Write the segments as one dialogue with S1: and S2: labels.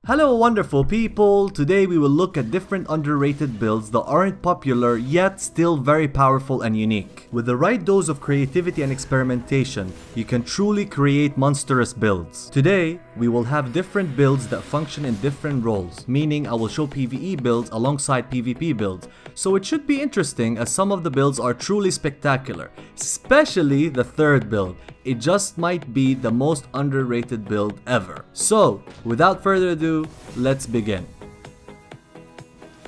S1: Hello wonderful people, today we will look at different underrated builds that aren't popular yet still very powerful and unique. With the right dose of creativity and experimentation, you can truly create monstrous builds. Today, we will have different builds that function in different roles, meaning I will show PvE builds alongside PvP builds, so it should be interesting as some of the builds are truly spectacular, especially the third build. It just might be the most underrated build ever. So, without further ado, let's begin.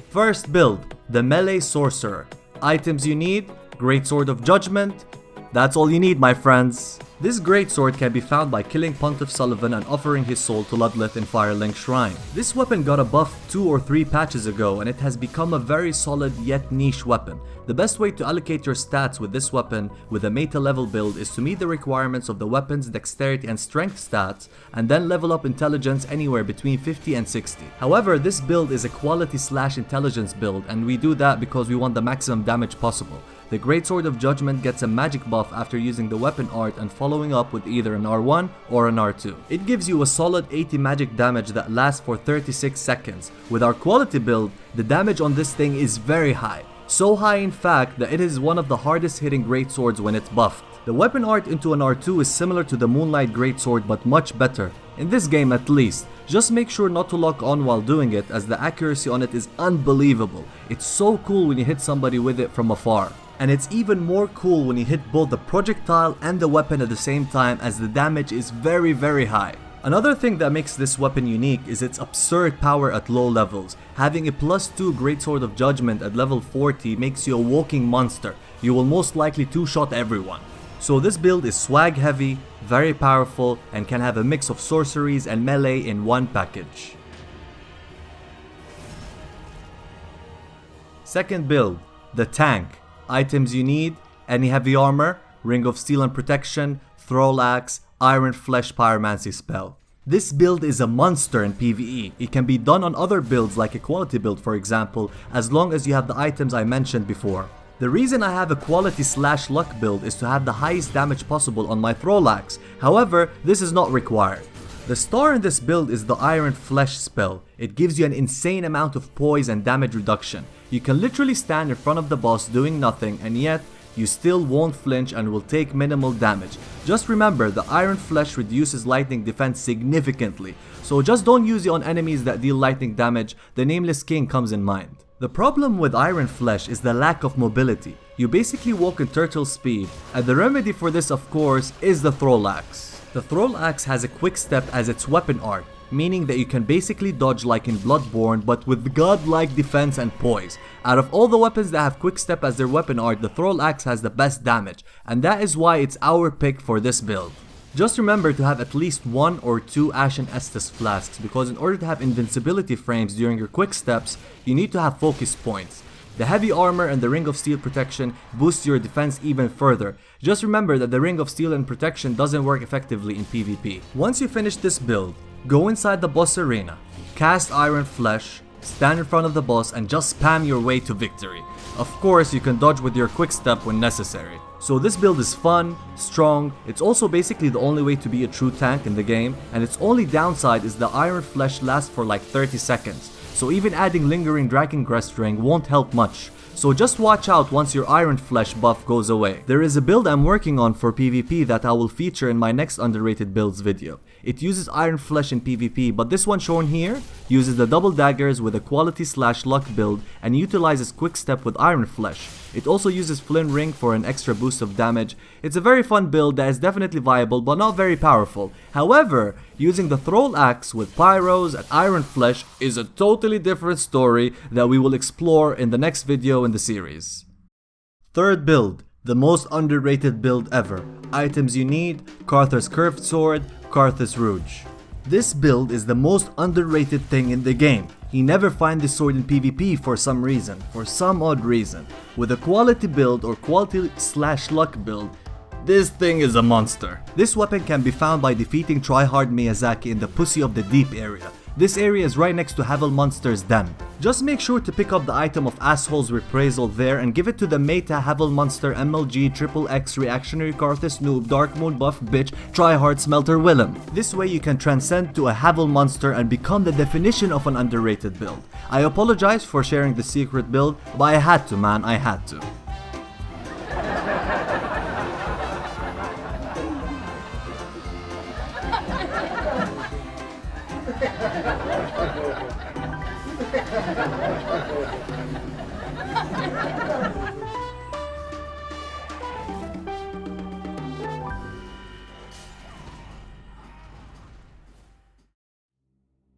S1: First build, the Melee Sorcerer. Items you need, Great Sword of Judgment. That's all you need, my friends. This great sword can be found by killing Pontiff Sulyvahn and offering his soul to Ludleth in Firelink Shrine. This weapon got a buff 2 or 3 patches ago and it has become a very solid yet niche weapon. The best way to allocate your stats with this weapon with a meta level build is to meet the requirements of the weapon's dexterity and strength stats and then level up intelligence anywhere between 50 and 60. However, this build is a quality/intelligence build and we do that because we want the maximum damage possible. The Great Sword of Judgment gets a magic buff after using the weapon art and following up with either an R1 or an R2. It gives you a solid 80 magic damage that lasts for 36 seconds. With our quality build, the damage on this thing is very high. So high in fact that it is one of the hardest hitting great swords when it's buffed. The weapon art into an R2 is similar to the Moonlight Greatsword but much better, in this game at least. Just make sure not to lock on while doing it as the accuracy on it is unbelievable. It's so cool when you hit somebody with it from afar. And it's even more cool when you hit both the projectile and the weapon at the same time as the damage is very high. Another thing that makes this weapon unique is its absurd power at low levels. Having a +2 Great Sword of Judgment at level 40 makes you a walking monster. You will most likely two-shot everyone. So this build is swag heavy, very powerful, and can have a mix of sorceries and melee in one package. Second build, the Tank. Items you need, any heavy armor, Ring of Steel and Protection, Thrall Axe, Iron Flesh Pyromancy spell. This build is a monster in PvE. It can be done on other builds like a quality build for example, as long as you have the items I mentioned before. The reason I have a quality/luck build is to have the highest damage possible on my Thrall Axe. However, this is not required. The star in this build is the Iron Flesh spell. It gives you an insane amount of poise and damage reduction. You can literally stand in front of the boss doing nothing and yet you still won't flinch and will take minimal damage. Just remember, the Iron Flesh reduces lightning defense significantly, so just don't use it on enemies that deal lightning damage. The Nameless King comes in mind. The problem with Iron Flesh is the lack of mobility. You basically walk in turtle speed, and the remedy for this of course is the Thrall Axe. The Thrall Axe has a quick step as its weapon art, meaning that you can basically dodge like in Bloodborne but with godlike defense and poise. Out of all the weapons that have quick step as their weapon art, the Thrall Axe has the best damage, and that is why it's our pick for this build. Just remember to have at least 1 or 2 Ashen Estus flasks because in order to have invincibility frames during your quick steps, you need to have focus points. The heavy armor and the Ring of Steel protection boost your defense even further. Just remember that the Ring of Steel and protection doesn't work effectively in PvP. Once you finish this build, go inside the boss arena, cast Iron Flesh, stand in front of the boss and just spam your way to victory. Of course, you can dodge with your quick step when necessary. So this build is fun, strong, it's also basically the only way to be a true tank in the game, and its only downside is the Iron Flesh lasts for like 30 seconds. So even adding Lingering Dragongrest Ring won't help much. So just watch out once your Iron Flesh buff goes away. There is a build I'm working on for PvP that I will feature in my next underrated builds video. It uses Iron Flesh in PvP, but this one shown here uses the double daggers with a quality/luck build and utilizes quick step with Iron Flesh. It also uses Flynn Ring for an extra boost of damage. It's a very fun build that is definitely viable but not very powerful. However, using the Thrall Axe with Pyros and Iron Flesh is a totally different story that we will explore in the next video in the series. Third build, the most underrated build ever. Items you need, Carthar's Curved Sword, Carthar's Rouge. This build is the most underrated thing in the game. You never find this sword in PvP for some reason, for some odd reason. With a quality build or quality/luck build, This thing is a monster. This weapon can be found by defeating Tryhard Miyazaki in the Pussy of the Deep area. This area is right next to Havel Monster's den. Just make sure to pick up the item of Asshole's Reprisal there and give it to the Meta Havel Monster MLG XXX Reactionary Karthus Noob Dark Moon Buff Bitch Tryhard Smelter Willem. This way you can transcend to a Havel Monster and become the definition of an underrated build. I apologize for sharing the secret build, but I had to, man, I had to.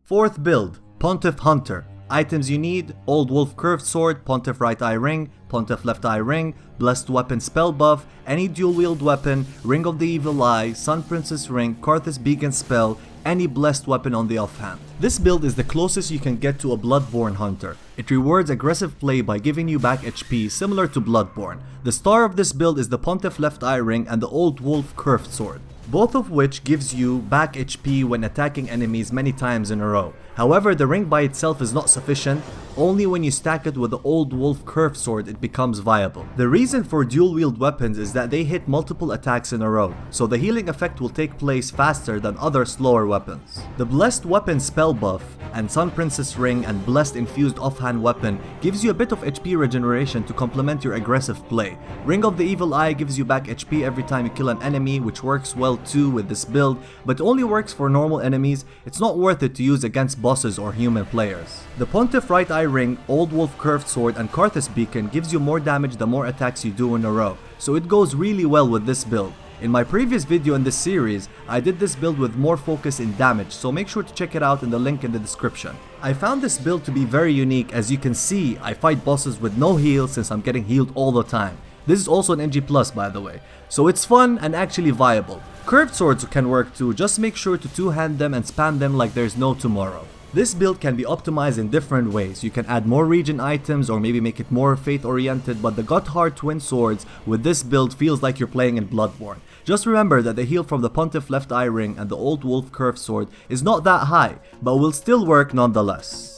S1: Fourth build, Pontiff Hunter. Items you need: Old Wolf Curved Sword, Pontiff Right Eye Ring, Pontiff Left Eye Ring, Blessed Weapon Spell Buff, any dual wield weapon, Ring of the Evil Eye, Sun Princess Ring, Karthus Beacon Spell, any blessed weapon on the offhand. This build is the closest you can get to a Bloodborne Hunter. It rewards aggressive play by giving you back HP similar to Bloodborne. The star of this build is the Pontiff Left Eye Ring and the Old Wolf Curved Sword, both of which gives you back HP when attacking enemies many times in a row. However, the ring by itself is not sufficient. Only when you stack it with the Old Wolf Curved Sword it becomes viable. The reason for dual wield weapons is that they hit multiple attacks in a row, so the healing effect will take place faster than other slower weapons. The Blessed Weapon Spell Buff and Sun Princess Ring and Blessed Infused Offhand Weapon gives you a bit of HP regeneration to complement your aggressive play. Ring of the Evil Eye gives you back HP every time you kill an enemy, which works well too with this build, but only works for normal enemies. It's not worth it to use against bosses or human players. The Pontiff Right Eye Ring, Old Wolf Curved Sword and Karthus Beacon gives you more damage the more attacks you do in a row, so it goes really well with this build. In my previous video in this series, I did this build with more focus in damage, so make sure to check it out in the link in the description. I found this build to be very unique. As you can see, I fight bosses with no heal since I'm getting healed all the time. This is also an NG plus, by the way, so it's fun and actually viable. Curved swords can work too, just make sure to two-hand them and spam them like there's no tomorrow. This build can be optimized in different ways. You can add more regen items or maybe make it more faith oriented, but the Gotthard Twin Swords with this build feels like you're playing in Bloodborne. Just remember that the heal from the Pontiff Left Eye Ring and the Old Wolf Curved Sword is not that high, but will still work nonetheless.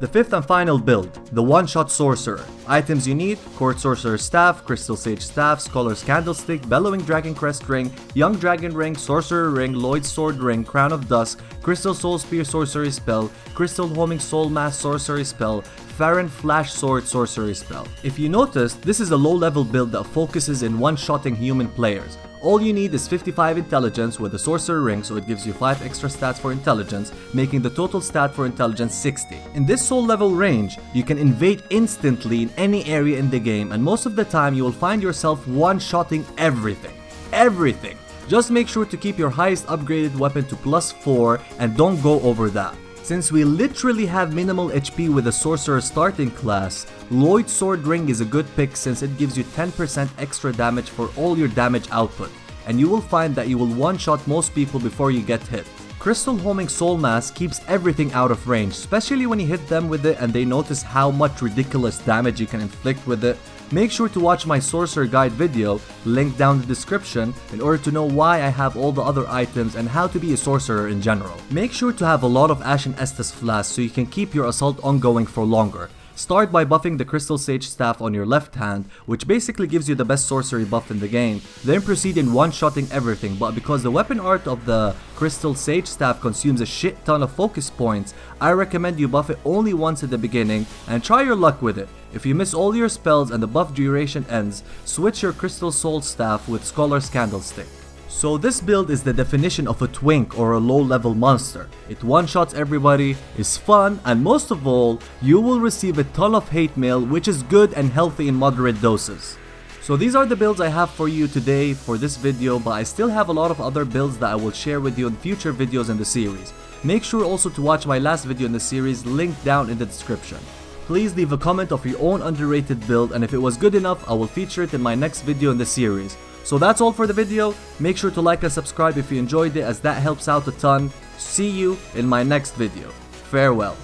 S1: The fifth and final build, the one-shot Sorcerer. Items you need: Court Sorcerer's Staff, Crystal Sage Staff, Scholar's Candlestick, Bellowing Dragon Crest Ring, Young Dragon Ring, Sorcerer Ring, Lloyd's Sword Ring, Crown of Dusk, Crystal Soul Spear Sorcery Spell, Crystal Homing Soul Mass Sorcery Spell, Farron Flash Sword Sorcery Spell. If you noticed, this is a low-level build that focuses in one-shotting human players. All you need is 55 intelligence with the Sorcerer Ring, so it gives you 5 extra stats for intelligence, making the total stat for intelligence 60. In this soul level range, you can invade instantly in any area in the game, and most of the time you will find yourself one-shotting everything. Everything! Just make sure to keep your highest upgraded weapon to +4 and don't go over that. Since we literally have minimal HP with the Sorcerer starting class, Lloyd's Sword Ring is a good pick since it gives you 10% extra damage for all your damage output, and you will find that you will one-shot most people before you get hit. Crystal Homing Soul Mass keeps everything out of range, especially when you hit them with it and they notice how much ridiculous damage you can inflict with it. Make sure to watch my Sorcerer Guide video, linked down in the description, in order to know why I have all the other items and how to be a Sorcerer in general. Make sure to have a lot of Ashen Estus Flasks so you can keep your assault ongoing for longer. Start by buffing the Crystal Sage Staff on your left hand, which basically gives you the best sorcery buff in the game. Then proceed in one-shotting everything, but because the weapon art of the Crystal Sage Staff consumes a shit ton of focus points, I recommend you buff it only once at the beginning and try your luck with it. If you miss all your spells and the buff duration ends, switch your Crystal Soul Staff with Scholar's Candlestick. So this build is the definition of a twink or a low-level monster. It one-shots everybody, is fun, and most of all, you will receive a ton of hate mail, which is good and healthy in moderate doses. So these are the builds I have for you today for this video, but I still have a lot of other builds that I will share with you in future videos in the series. Make sure also to watch my last video in the series, linked down in the description. Please leave a comment of your own underrated build, and if it was good enough, I will feature it in my next video in the series. So that's all for the video. Make sure to like and subscribe if you enjoyed it, as that helps out a ton. See you in my next video. Farewell.